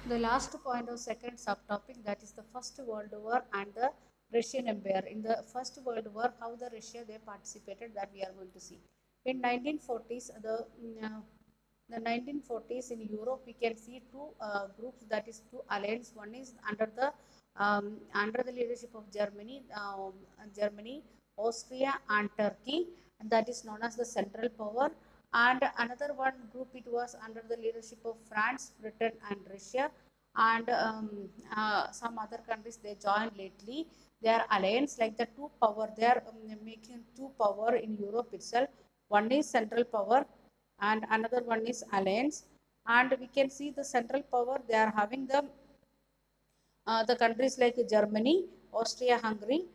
The last point of second subtopic, that is the First World War and the Russian Empire. In the First World War, how the Russia they participated, that we are going to see. In 1940s, the 1940s in Europe, we can see two groups, that is two alliances. One is under the leadership of Germany, Austria, and Turkey, and that is known as the Central Power. And another one group, it was under the leadership of France, Britain, and Russia, and some other countries they joined lately. They are alliance like the two power. They are making two power in Europe itself. One is Central Power, and another one is alliance. And we can see the Central Power. They are having the countries like Germany, Austria, Hungary,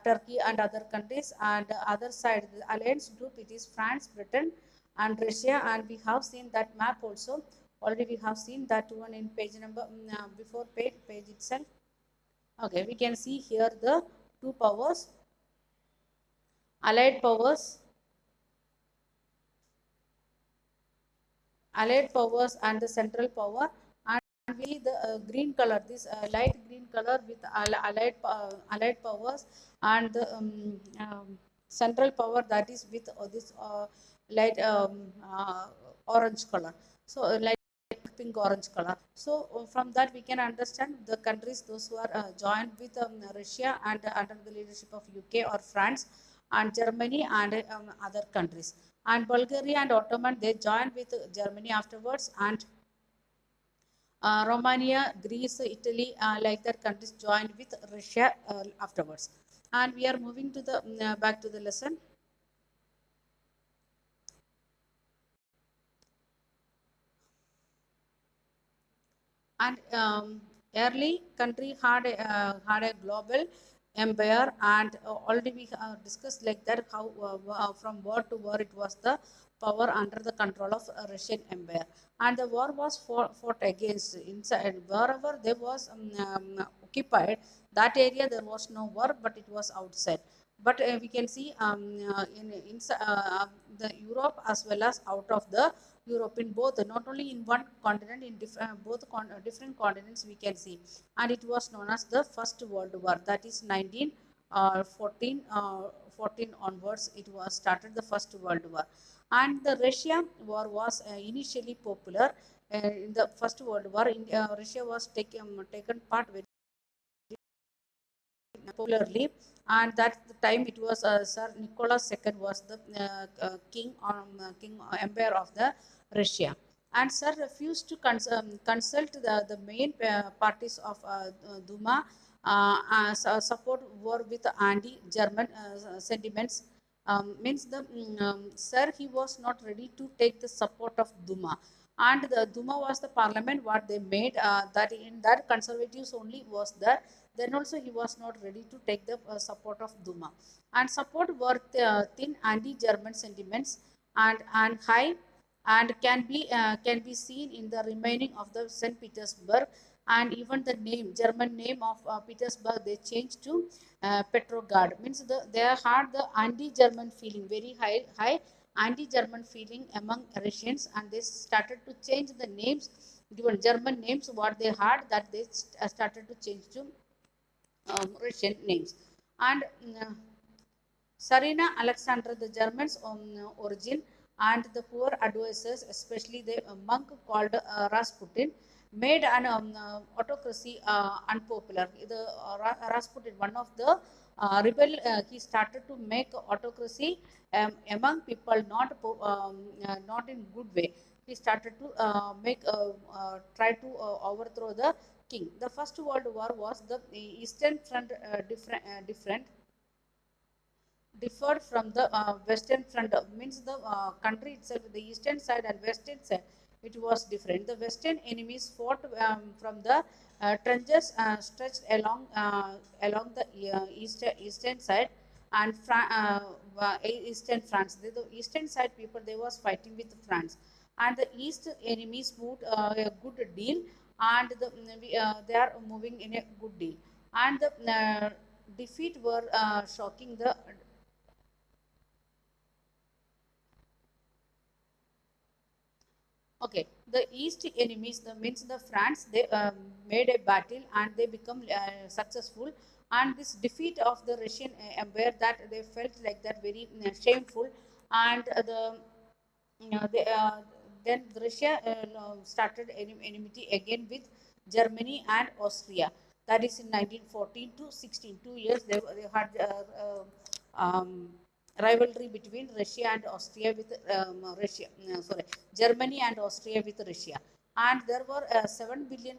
Turkey, and other countries. And other side, the alliance group, it is France, Britain, and Russia. And we have seen that map also. Already we have seen that one in page number before page itself. Okay, we can see here the two powers, allied powers, and the central power. And we the green color, this light green color with allied powers, and the central power, that is with this light orange color. So light pink orange color. So from that we can understand the countries those who are joined with Russia and under the leadership of UK or France and Germany and other countries. And Bulgaria and Ottoman they joined with Germany afterwards, and Romania, Greece, Italy, like that countries joined with Russia afterwards. And we are moving to the back to the lesson. And early country had a global empire, and already we discussed like that how from war to war it was the power under the control of Russian empire, and the war was fought against inside wherever there was occupied that area. There was no war, but it was outside. But we can see in the Europe as well as out of the Europe, in both, not only in one continent, in different continents we can see. And it was known as the First World War. That is 14 onwards. It was started the First World War, and the Russia war was initially popular. In the First World War, Russia was taken part very popularly, and that the time it was Sir Nicholas II was the king empire of the Russia, and Sir refused to consult the main parties of Duma, support war with anti-German sentiments. Means the Sir he was not ready to take the support of Duma, and the Duma was the parliament what they made, that in that conservatives only was there. Then also he was not ready to take the support of Duma, and support were thin anti-German sentiments and high, and can be seen in the remaining of the St. Petersburg, and even the German name of Petersburg they changed to Petrograd. Means they had the anti-German feeling, very high anti-German feeling among Russians, and they started to change the names, given German names what they had, that they started to change to Russian names. And Sarina Alexander, the Germans' origin, and the poor advisors, especially the monk called Rasputin, made an autocracy unpopular. The Rasputin, one of the rebel, he started to make autocracy among people, not in good way. He started to try to overthrow the king. The First World War was the Eastern Front different differed from the western front, means the country itself, the eastern side and western side, it was different. The western enemies fought from the trenches stretched along the eastern side, and eastern France. The eastern side people they was fighting with France, and the east enemies moved a good deal, and they are moving in a good deal, and the defeat were shocking the. Okay, the East enemies, the means the France, they made a battle and they become successful. And this defeat of the Russian empire, that they felt like that very shameful. And then Russia started enmity again with Germany and Austria. That is in 1914 to 16. 2 years they had rivalry between Russia and Austria with Germany and Austria with Russia. And there were 7 billion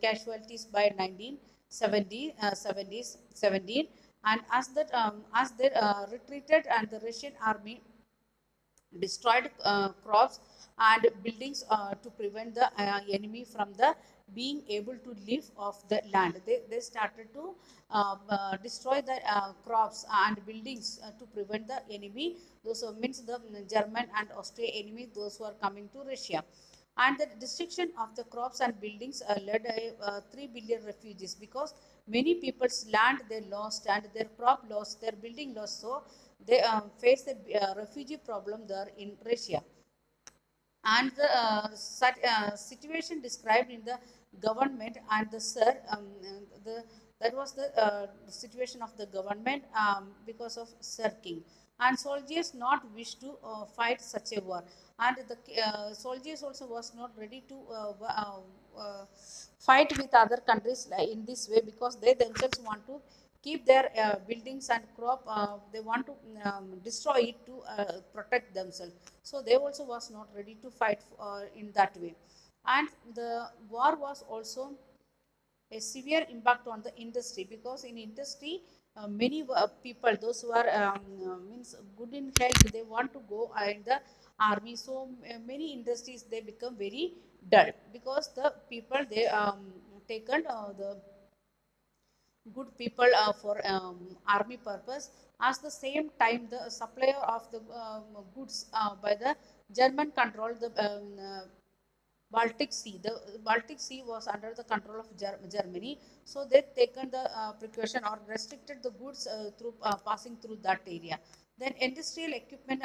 casualties by 1970, 17. And as they retreated, and the Russian army destroyed crops and buildings to prevent the enemy from the being able to live off the land. They started to destroy the crops and buildings to prevent the enemy. Those means the German and Austrian enemy, those who are coming to Russia. And the destruction of the crops and buildings led 3 billion refugees, because many people's land they lost and their crop lost, their building lost. So they face a refugee problem there in Russia. And the situation described in the government and the sir the that was the situation of the government, because of Sir King. And soldiers not wish to fight such a war. And the soldiers also was not ready to fight with other countries in this way, because they themselves want to keep their buildings and crop. They want to destroy it to protect themselves. So they also was not ready to fight in that way. And the war was also a severe impact on the industry, because in industry many people, those who are means good in health, they want to go in the army. So many industries they become very dull, because the people they taken the good people for army purpose. At the same time, the supplier of the goods by the German control the Baltic Sea. The Baltic Sea was under the control of Germany, so they taken the precaution or restricted the goods through passing through that area. Then industrial equipment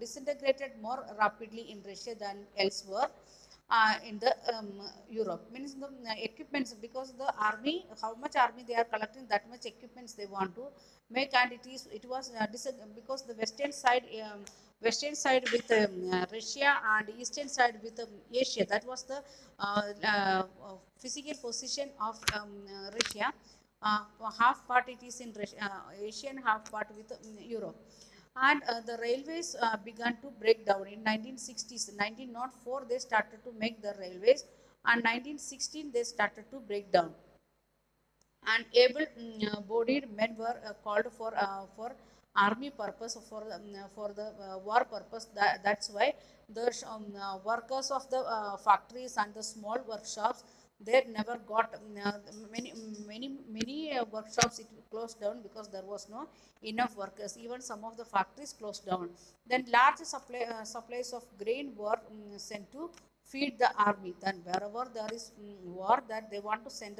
disintegrated more rapidly in Russia than elsewhere in the Europe. Means the equipments, because the army, how much army they are collecting, that much equipments they want to make. And it was because the western side with Russia and eastern side with Asia. That was the physical position of Russia. Half part it is in Russia, Asian, half part with Europe. And the railways began to break down in 1960s. 1904 they started to make the railways, and 1916 they started to break down. And able-bodied men were called for army purpose, for the war purpose. That's why the workers of the factories and the small workshops, they never got many workshops it closed down, because there was no enough workers. Even some of the factories closed down. Then large supplies of grain were sent to feed the army. Then wherever there is war, that they want to send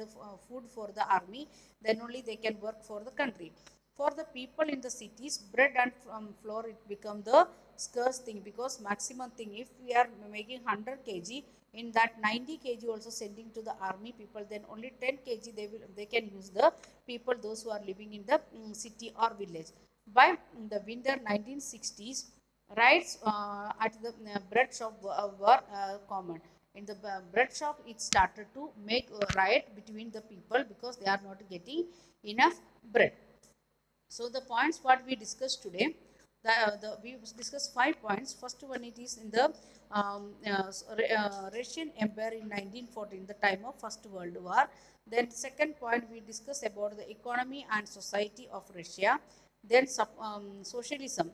food for the army, then only they can work for the country. For the people in the cities, bread and flour it become the scarce thing, because maximum thing, if we are making 100 kg, in that 90 kg also sending to the army people, then only 10 kg they can use the people, those who are living in the city or village. By the winter 1960s, riots at the bread shop were common. In the bread shop, it started to make a riot between the people, because they are not getting enough bread. So the points what we discussed today, we discussed 5 points. First one, it is in the Russian Empire in 1914, the time of First World War. Then second point, we discussed about the economy and society of Russia. Then socialism.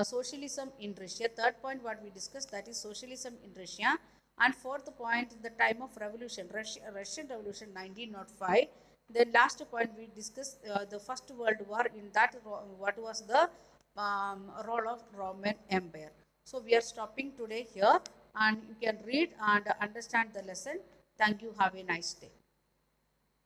Socialism in Russia. Third point, what we discussed, that is socialism in Russia. And fourth point, the time of revolution, Russian Revolution 1905. Then last point, we discussed the First World War. In that, what was the role of Roman Empire. So we are stopping today here, and you can read and understand the lesson. Thank you. Have a nice day.